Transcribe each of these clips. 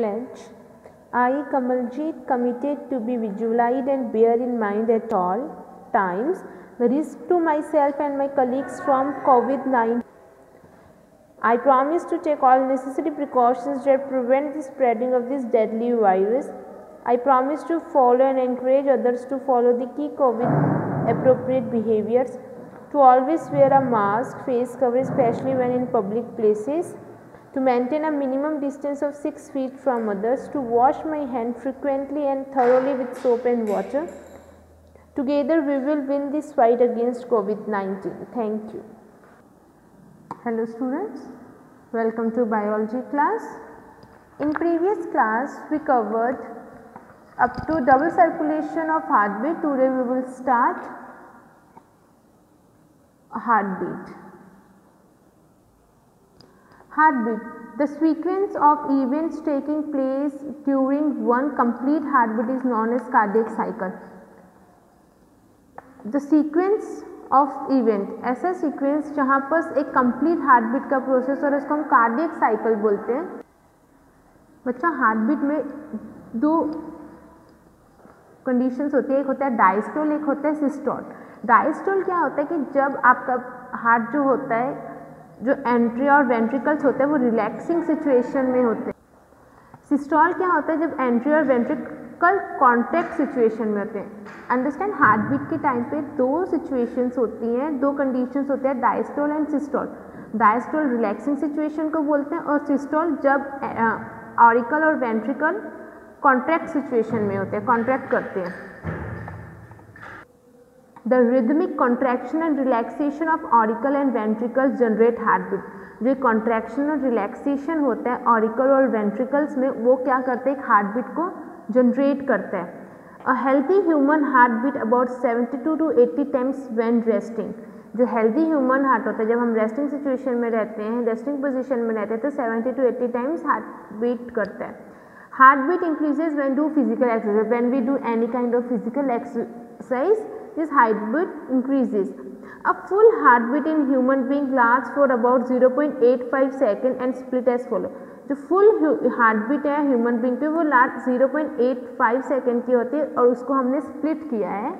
Pledge. I, Kamaljeet, committed to be vigilant and bear in mind at all times the risk to myself and my colleagues from COVID-19. I promise to take all necessary precautions that prevent the spreading of this deadly virus. I promise to follow and encourage others to follow the key COVID appropriate behaviors, to always wear a mask, face cover, especially when in public places, to maintain a minimum distance of 6 feet from others, to wash my hands frequently and thoroughly with soap and water. Together we will win this fight against COVID-19. Thank you. Hello students, welcome to biology class. In previous class we covered up to double circulation of heartbeat. Today we will start heartbeat. Heartbeat, the sequence of events taking place during one complete heartbeat is known as cardiac cycle. The sequence of event, ऐसा sequence जहाँ पर एक complete heartbeat का process और इसको हम cardiac cycle बोलते हैं। बच्चा हार्टबीट में दो कंडीशंस होती है, एक होता है डायस्टोल, एक होता है सिस्टोल। डायस्टोल क्या होता है कि जब आपका हार्ट जो होता है, जो एंट्री और वेंट्रिकल्स होते हैं वो रिलैक्सिंग सिचुएशन में होते हैं। सिस्टोल क्या होता है जब एंट्री और वेंट्रिकल कॉन्ट्रैक्ट सिचुएशन में होते हैं। अंडरस्टैंड, हार्टबीट के टाइम पे दो सिचुएशंस होती हैं, दो कंडीशंस होते हैं, diastole and systole. Diastole relaxing situation को बोलते हैं और सिस्टोल जब ऑरिकल और वेंट्रिकल कॉन्ट्रैक्ट सिचुएशन में होते हैं, कॉन्ट्रैक्ट करते हैं। The rhythmic contraction and relaxation of auricle and ventricles generate heartbeat. जो contraction और relaxation होता है auricle और ventricles में, वो क्या करते हैं, heartbeat को generate करता है। A healthy human heartbeat about 72 to 80 times when resting. जो healthy human heart होता है जब हम resting situation में रहते हैं, resting position में रहते हैं, तो 70 to 80 times heartbeat करता है। Heartbeat increases when do physical exercise. When we do any kind of physical exercise, this heartbeat increases. A full heartbeat in human being lasts for about 0.85 seconds and split as follow. जो full heartbeat है human being पे वो last 0.85 second की होती है और उसको हमने split किया है।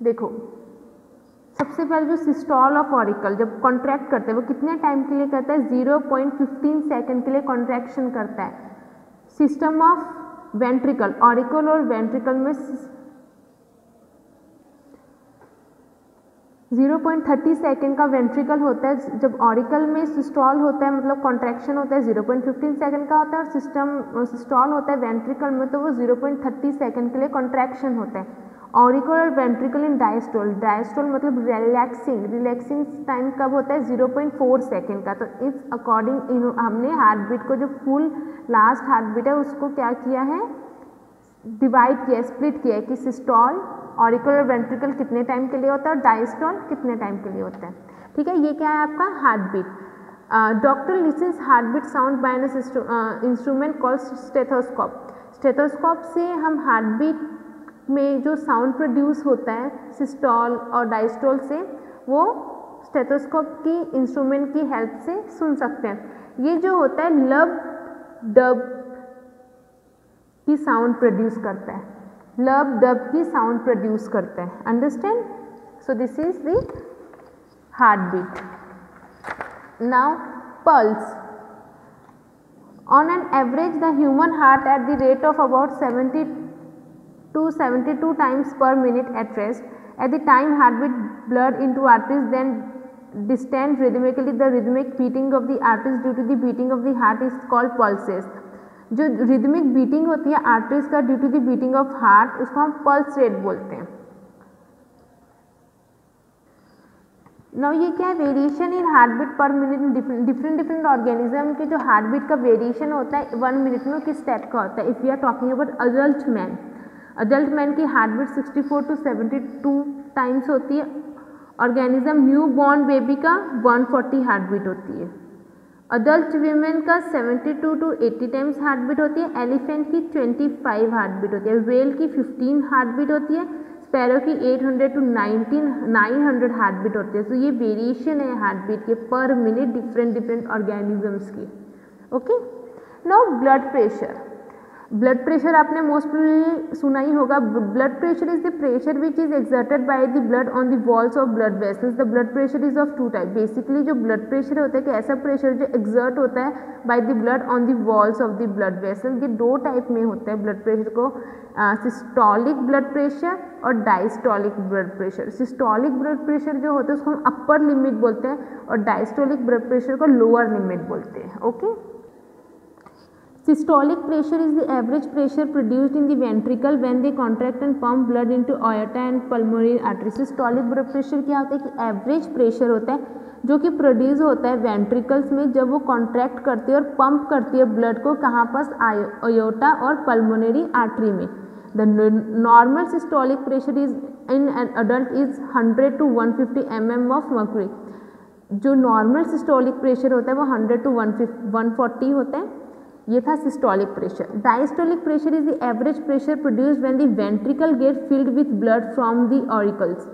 देखो सबसे पहले जो सिस्टोल ऑफ ऑरिकल जब कॉन्ट्रैक्ट करते हैं वो कितने टाइम के लिए करता है, 0.15 सेकेंड के लिए कॉन्ट्रैक्शन करता है। सिस्टम ऑफ वेंट्रिकल, ऑरिकल और वेंट्रिकल में 0.30 सेकेंड का वेंट्रिकल होता है। जब ऑरिकल में सिस्टोल होता है मतलब कॉन्ट्रैक्शन होता है 0.15 सेकेंड का होता है, और सिस्टोल होता है वेंट्रिकल में तो वो 0.30 सेकेंड के लिए कॉन्ट्रैक्शन होता है। ऑरिकल और वेंट्रिकल इन डायस्टोल, डायस्टोल मतलब रिलैक्सिंग टाइम कब होता है, 0.4 सेकेंड का। तो इस अकॉर्डिंग हमने हार्टबीट को जो फुल लास्ट हार्टबीट है उसको क्या किया है, डिवाइड किया, स्प्लिट किया है कि सिस्टोल, ऑरिकल और वेंट्रिकल कितने टाइम के लिए होता है और डायस्टोल कितने टाइम के लिए होता है। ठीक है, ये क्या है आपका heartbeat. Doctor lessons heartbeat sound bye an instrument called stethoscope. Stethoscope से हम हार्टबीट में जो साउंड प्रोड्यूस होता है सिस्टोल और डायस्टोल से, वो स्टेथोस्कोप की इंस्ट्रूमेंट की हेल्प से सुन सकते हैं। ये जो होता है लब डब की साउंड प्रोड्यूस करता है, लब डब की साउंड प्रोड्यूस करता है। Understand, so this is the heartbeat. Now pulse, on an average the human heart at the rate of about 70 to 72 times per minute at rest. At the time heartbeat blood into arteries then distend rhythmically. The rhythmic beating of the arteries due to the beating of the heart is called pulses. जो rhythmic beating होती है arteries का due to the beating of heart उसको हम pulse rate बोलते हैं। Now ये क्या है, वेरिएशन इन हार्टबीट पर मिनट। डिफरेंट ऑर्गेनिज्म के जो हार्टबीट का वेरिएशन होता है 1 मिनट में किस टाइप का होता है। If we are talking about adult man, adult man की हार्टबीट 64 to 72 टाइम्स होती है। ऑर्गेनिज्म न्यू बॉर्न बेबी का 140 हार्टबीट होती है। अडल्ट वीमेन का 72 to 80 टाइम्स हार्टबीट होती है। एलिफेंट की 25 हार्टबीट होती है। व्हेल की 15 हार्टबीट होती है। स्पैरो की 800 to 900 हार्टबीट होती है। तो ये वेरिएशन है हार्टबीट के पर मिनट डिफरेंट ऑर्गेनिजम्स की। Okay, now blood pressure, blood pressure आपने मोस्टली सुना ही होगा। Blood pressure is the pressure which is exerted by the blood on the walls of blood vessels. The blood pressure is of two type. Basically जो blood pressure होता है कि ऐसा pressure जो एक्सर्ट होता है by the blood on the walls of the blood vessel. ये दो टाइप में होता है ब्लड प्रेशर को, सिस्टोलिक ब्लड प्रेशर और diastolic blood pressure. Systolic blood pressure जो होता है उसको हम अपर लिमिट बोलते हैं और डायस्टोलिक ब्लड प्रेशर को लोअर लिमिट बोलते हैं। Okay, Systolic pressure is the average pressure produced in the ventricle when they contract and pump blood into aorta and pulmonary artery। Systolic blood pressure क्या होता है कि एवरेज प्रेशर होता है जो कि प्रोड्यूस होता है वेंट्रिकल्स में जब वो कॉन्ट्रैक्ट करती है और पंप करती है ब्लड को कहाँ पास, aorta और पल्मोनरी आर्टरी में। The normal systolic pressure is in an adult is 100 to 150 mm of mercury। जो नॉर्मल सिस्टोलिक प्रेशर होता है वो 100 to 140 होता है। ये था systolic pressure. Diastolic pressure is the average pressure produced when the ventricle get filled with blood from the auricles.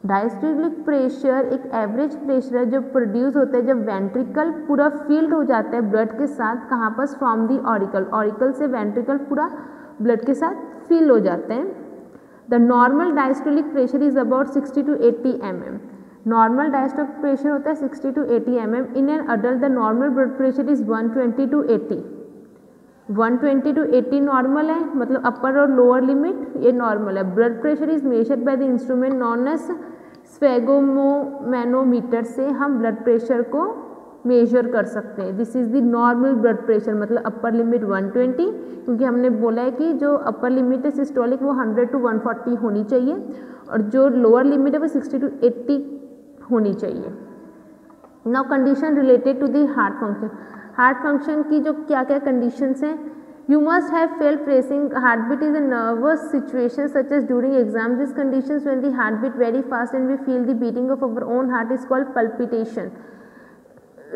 Diastolic pressure एक average pressure है जो प्रोड्यूस होता है जब वेंट्रिकल पूरा फिल्ड हो जाता है ब्लड के साथ, कहाँ पर, फ्रॉम द ऑरिकल। ऑरिकल से वेंट्रिकल पूरा ब्लड के साथ फिल हो जाते हैं। The normal diastolic pressure is about 60 to 80 mm। Normal diastolic pressure होता है 60 to 80 mm। In an adult the normal blood pressure is 120 to 80। 120 to 80 normal है, मतलब अपर और लोअर लिमिट ये नॉर्मल है। Blood pressure is measured by the instrument known as स्फेगोमैनोमीटर। से हम blood pressure को मेजर कर सकते हैं। This is the normal blood pressure, मतलब अपर लिमिट 120, क्योंकि हमने बोला है कि जो अपर लिमिट है सिस्टोलिक वो 100 to 140 होनी चाहिए और जो लोअर लिमिट है वो 60 to 80 होनी चाहिए। Now condition related to the heart function. Heart function की जो क्या क्या कंडीशंस हैं, you must have felt racing heart beat is a nervous situation such as during exam. This conditions when the heart beat very fast and we feel the beating of our own heart is called palpitation.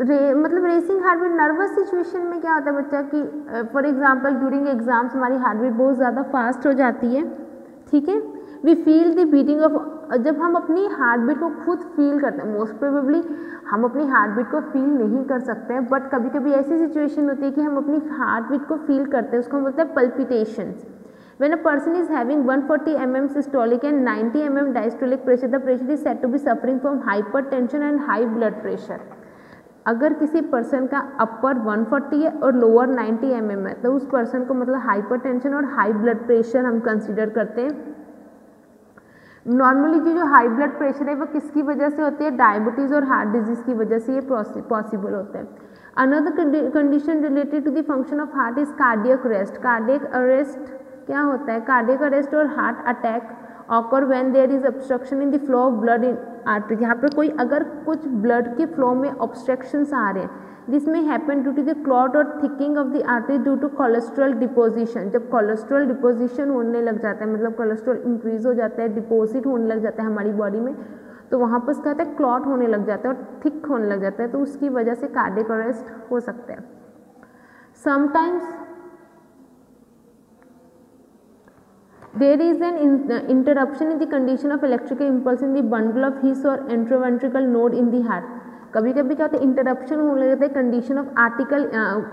मतलब racing heart beat nervous situation में क्या होता है बच्चा कि for example during exams हमारी heart beat बहुत ज़्यादा फास्ट हो जाती है, ठीक है। We feel the beating of, जब हम अपनी हार्ट बीट को खुद फील करते हैं, मोस्ट प्रोबेबली हम अपनी हार्ट बीट को फील नहीं कर सकते हैं, बट कभी कभी ऐसी सिचुएशन होती है कि हम अपनी हार्ट बीट को फील करते हैं, उसको हम बोलते हैं पल्पिटेशंस। When a person is having 140 mm systolic and 90 mm diastolic pressure, the patient is said to be suffering from hypertension and high blood pressure। अगर किसी पर्सन का अपर 140 है और लोअर 90 mm है तो उस पर्सन को मतलब हाइपरटेंशन और हाई ब्लड प्रेशर हम कंसीडर करते हैं। नॉर्मली जो हाई ब्लड प्रेशर है वो किसकी वजह से होती है, डायबिटीज़ और हार्ट डिजीज़ की वजह से ये पॉसिबल होता है। Another condition related to the function of heart is cardiac arrest. Cardiac arrest क्या होता है, कार्डियक अरेस्ट और heart attack occur when there is obstruction in the flow of blood in artery. यहाँ पर कोई अगर कुछ ब्लड के फ्लो में ऑब्स्ट्रक्शंस आ रहे हैं, दिस में happen due to the clot और thickening of the artery due to cholesterol deposition. जब कोलेस्ट्रॉल डिपोजिशन होने लग जाता है, मतलब कोलेस्ट्रॉल इंक्रीज हो जाता है, डिपोजिट होने लग जाता है हमारी बॉडी में, तो वहाँ पर क्या होता है, क्लॉट होने लग जाता है और थिक होने लग जाता है, तो उसकी वजह से कार्डियक अरेस्ट हो सकता है। Sometimes there is an interruption in the condition of electrical impulse in the bundle of His or intraventricular node in the heart। कभी कभी क्या होता है, इंटरप्शन होने लगता है कंडीशन ऑफ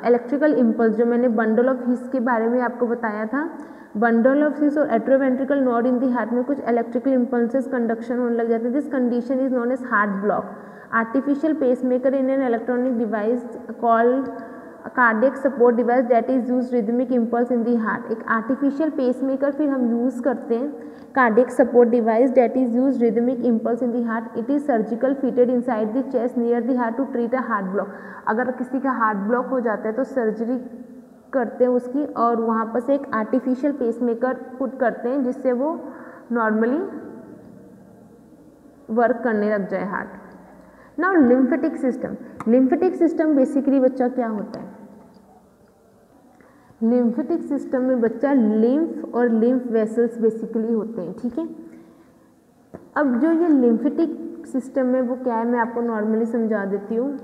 इलेक्ट्रिकल इम्पल्स, जो मैंने बंडल ऑफ हिस के बारे में आपको बताया था। बंडल ऑफ हिस और एट्रोवेंट्रिकल नोड इन दी हार्ट में कुछ इलेक्ट्रिकल इम्पल्सेस कंडक्शन होने लग जाते हैं। This condition is known as heart block. Artificial pacemaker in an electronic device called cardiac support device that is use rhythmic impulse in the heart. एक artificial pacemaker फिर हम use करते हैं cardiac support device that is use rhythmic impulse in the heart. It is surgical fitted inside the chest near the heart to treat a heart block. अगर किसी का heart block हो जाता है तो सर्जरी करते हैं उसकी और वहाँ पर से एक आर्टिफिशियल पेसमेकर पुट करते हैं जिससे वो नॉर्मली वर्क करने लग जाए heart. Now lymphatic system. Lymphatic system basically बच्चा क्या होता है, लिम्फेटिक सिस्टम में बच्चा लिम्फ और लिम्फ वेसल्स बेसिकली होते हैं, ठीक है। अब जो ये लिम्फेटिक सिस्टम है वो क्या है, मैं आपको नॉर्मली समझा देती हूँ।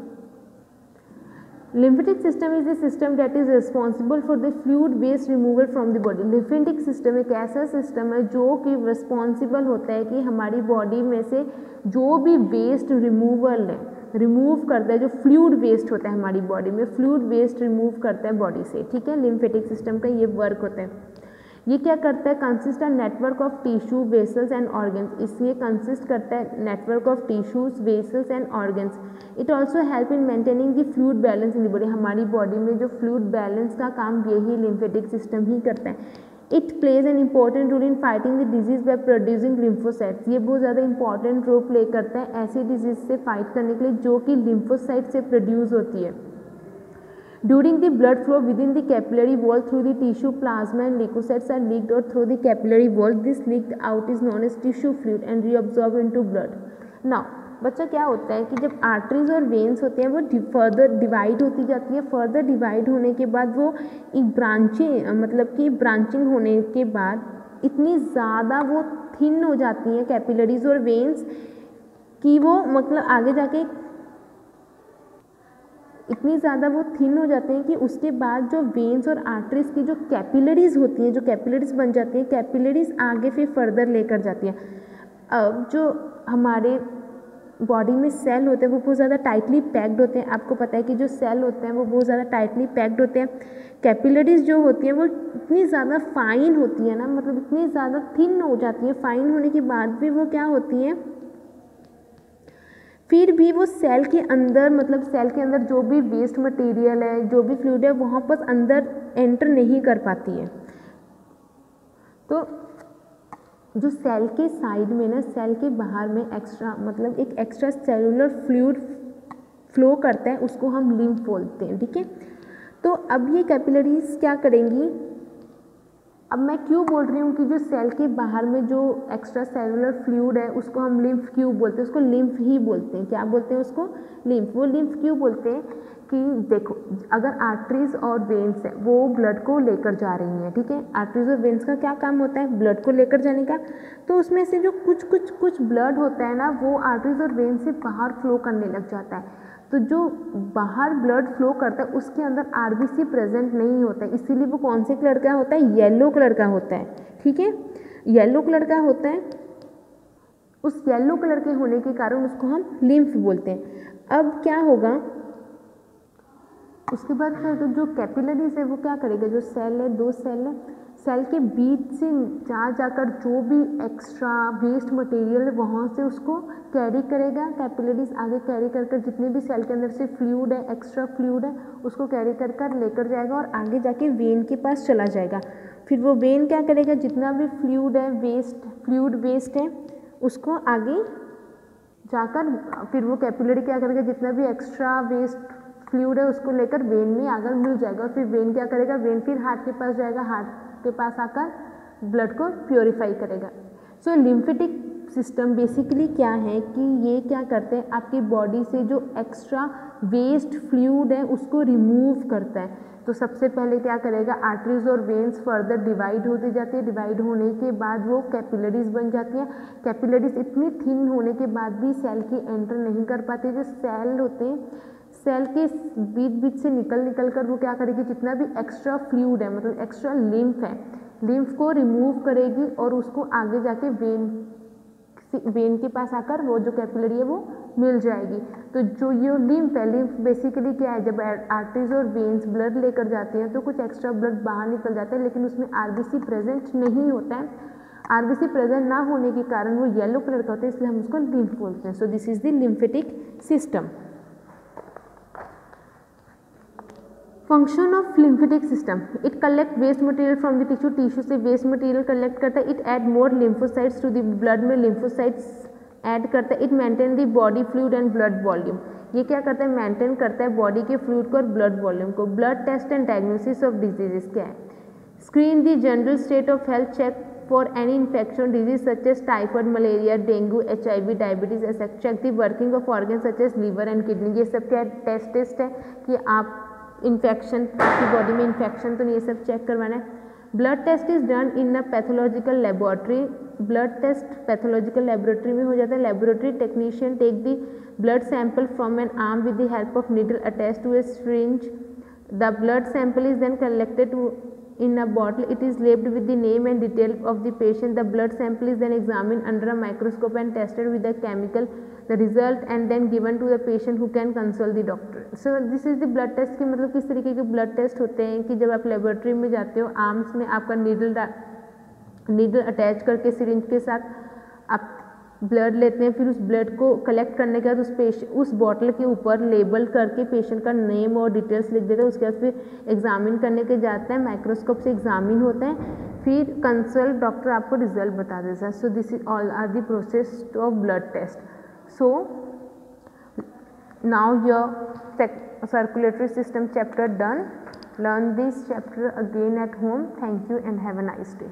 Lymphatic system is the system that is responsible for the fluid waste removal from the body. Lymphatic system एक ऐसा सिस्टम है जो कि रिस्पॉन्सिबल होता है कि हमारी बॉडी में से जो भी वेस्ट रिमूवल है, रिमूव करता है, जो फ्लूइड वेस्ट होता है हमारी बॉडी में, फ्लूइड वेस्ट रिमूव करता है बॉडी से, ठीक है। लिम्फेटिक सिस्टम का ये वर्क होता है। ये क्या करता है, consist of network of tissue vessels and organs, इसलिए कंसिस्ट करता है network of tissues vessels and organs. It also help in maintaining the fluid balance in the body, हमारी बॉडी में जो फ्लूइड बैलेंस का काम यही लिम्फेटिक सिस्टम ही करता है। It plays an important role in fighting the disease by producing lymphocytes, ये बहुत ज़्यादा इंपॉर्टेंट रोल प्ले करता है ऐसी डिजीज से फाइट करने के लिए जो कि लिम्फोसाइट से प्रोड्यूस होती है। During the blood flow within the capillary wall through the tissue, plasma and leukocytes are leaked out through the capillary wall. This leaked out is known as tissue fluid and reabsorbed into blood. Now, बच्चा क्या होता है कि जब arteries और veins होते हैं वो फर्दर डिवाइड होती जाती है, फर्दर डिवाइड होने के बाद वो एक ब्रांचिंग मतलब कि ब्रांचिंग होने के बाद इतनी ज़्यादा वो थिन हो जाती हैं कैपिलरीज और वेन्स कि वो मतलब आगे जाके इतनी ज़्यादा वो थिन हो जाते हैं कि उसके बाद जो वेन्स और आर्टरीज की जो कैपिलरीज होती हैं, जो कैपिलरीज बन जाती हैं, कैपिलरीज आगे फिर फर्दर लेकर जाती हैं। अब जो हमारे बॉडी में सेल होते हैं वो बहुत ज़्यादा टाइटली पैक्ड होते हैं, आपको पता है कि जो सेल होते हैं वो बहुत ज़्यादा टाइटली पैक्ड होते हैं। कैपिलरीज जो होती हैं वो इतनी ज़्यादा फाइन होती है ना, मतलब इतनी ज़्यादा थिन हो जाती है, फाइन होने के बाद भी वो क्या होती हैं, फिर भी वो सेल के अंदर मतलब सेल के अंदर जो भी वेस्ट मटेरियल है, जो भी फ्लूइड है वहाँ पर अंदर एंटर नहीं कर पाती है। तो जो सेल के साइड में ना, सेल के बाहर में एक्स्ट्रा मतलब एक एक्स्ट्रा सेलुलर फ्लूइड फ्लो करता है, उसको हम लिम्फ बोलते हैं, ठीक है। तो अब ये कैपिलरीज क्या करेंगी, अब मैं क्यों बोल रही हूँ कि जो सेल के बाहर में जो एक्स्ट्रा सेलुलर फ्लूइड है उसको हम लिम्फ क्यों बोलते हैं, उसको लिम्फ ही बोलते हैं। क्या बोलते हैं उसको, लिम्फ। वो लिम्फ क्यों बोलते हैं कि देखो अगर आर्टरीज और वेन्स है वो ब्लड को लेकर जा रही हैं, ठीक है। आर्टरीज और वेन्स का क्या काम होता है, ब्लड को लेकर जाने का। तो उसमें से जो कुछ ब्लड होता है ना वो आर्टरीज और वेन्स से बाहर फ्लो करने लग जाता है। तो जो बाहर ब्लड फ्लो करता है उसके अंदर आरबीसी प्रेजेंट नहीं होता है, इसीलिए वो कौन से कलर का होता है, येलो कलर का होता है, ठीक है। येलो कलर का होता है, उस येलो कलर के होने के कारण उसको हम लिम्फ बोलते हैं। अब क्या होगा, उसके बाद फिर जो कैपिलरीज है वो क्या करेगा, जो सेल है, दो सेल है, सेल के बीच से जाकर जो भी एक्स्ट्रा वेस्ट मटेरियल है वहाँ से उसको कैरी करेगा। कैपिलरीज आगे कैरी कर जितने भी सेल के अंदर से फ्लूइड है, एक्स्ट्रा फ्लूइड है, उसको कैरी कर लेकर जाएगा और आगे जाके वेन के पास चला जाएगा। फिर वो वेन क्या करेगा, जितना भी फ्लूइड है, फ्लूइड वेस्ट है उसको आगे जाकर फिर वो कैपिलरी क्या करेगा, जितना भी एक्स्ट्रा वेस्ट फ्लूइड है उसको लेकर वेन में आकर मिल जाएगा। और फिर वेन क्या करेगा, वेन फिर हार्ट के पास जाएगा, हार्ट के पास आकर ब्लड को प्योरीफाई करेगा। सो लिम्फेटिक सिस्टम बेसिकली क्या है कि ये क्या करते हैं, आपकी बॉडी से जो एक्स्ट्रा वेस्ट फ्लूइड है उसको रिमूव करता है। तो सबसे पहले क्या करेगा, आर्टरीज और वेन्स फर्दर डिवाइड होती जाती है, डिवाइड होने के बाद वो कैपिलरीज बन जाती हैं। कैपिलरीज इतनी थिन होने के बाद भी सेल की एंटर नहीं कर पाती। जो सेल होते हैं, सेल के बीच से निकल कर वो क्या करेगी, जितना भी एक्स्ट्रा फ्लूइड है मतलब एक्स्ट्रा लिम्फ है, लिम्फ को रिमूव करेगी और उसको आगे जाके वेन के पास आकर वो जो कैपिलरी है वो मिल जाएगी। तो जो ये लिम्फ है, लिम्फ बेसिकली क्या है, जब आर्टरीज और वेन्स ब्लड लेकर जाते हैं तो कुछ एक्स्ट्रा ब्लड बाहर निकल जाता है, लेकिन उसमें आरबीसी प्रेजेंट नहीं होता है। आरबीसी प्रेजेंट ना होने के कारण वो येलो कलर का होता है, इसलिए हम उसको लिम्फ बोलते हैं। So this is the lymphatic system. Function of lymphatic system, it collect waste material from the tissue, tissue से वेस्ट मटेरियल कलेक्ट करता है। It add more lymphocytes to the blood, में लिम्फोसाइट्स ऐड करता है। It maintain the body fluid and blood volume, ये क्या करता है, मेंटेन करता है बॉडी के फ्लूइड को और ब्लड वॉल्यूम को। Blood test and diagnosis of diseases क्या है, screen the general state of health, check for any infection disease such as typhoid, malaria, dengue, HIV, diabetes, एसेक्ट, check the working of organ such as liver and kidney. ये सब क्या test है कि आप infection, आपकी बॉडी में infection तो नहीं, ये सब चेक करवाना है। Blood test is done in a pathological laboratory, blood test pathological laboratory में हो जाता है। Laboratory technician take the blood sample from an arm with the help of needle attached to a syringe. The blood sample is then collected in a bottle. It is labeled with the name and detail of the patient. The blood sample is then examined under a microscope and tested with a chemical, the result and then given to the patient who can consult the doctor. So this is the blood test कि मतलब किस तरीके के blood test होते हैं कि जब आप लेबोरेटरी में जाते हो, आर्म्स में आपका नीडल अटैच करके सिरिंज के साथ आप ब्लड लेते हैं, फिर उस ब्लड को कलेक्ट करने के बाद उस बॉटल के ऊपर लेबल करके पेशेंट का नेम और डिटेल्स लिख देते हैं। उसके बाद फिर एग्जामिन करने के जाते हैं, माइक्रोस्कोप से एग्जामिन होते हैं, फिर कंसल्ट डॉक्टर आपको रिजल्ट बता देता है। So this is all are the process of blood test. So now your circulatory system chapter done. Learn this chapter again at home. Thank you and have a nice day.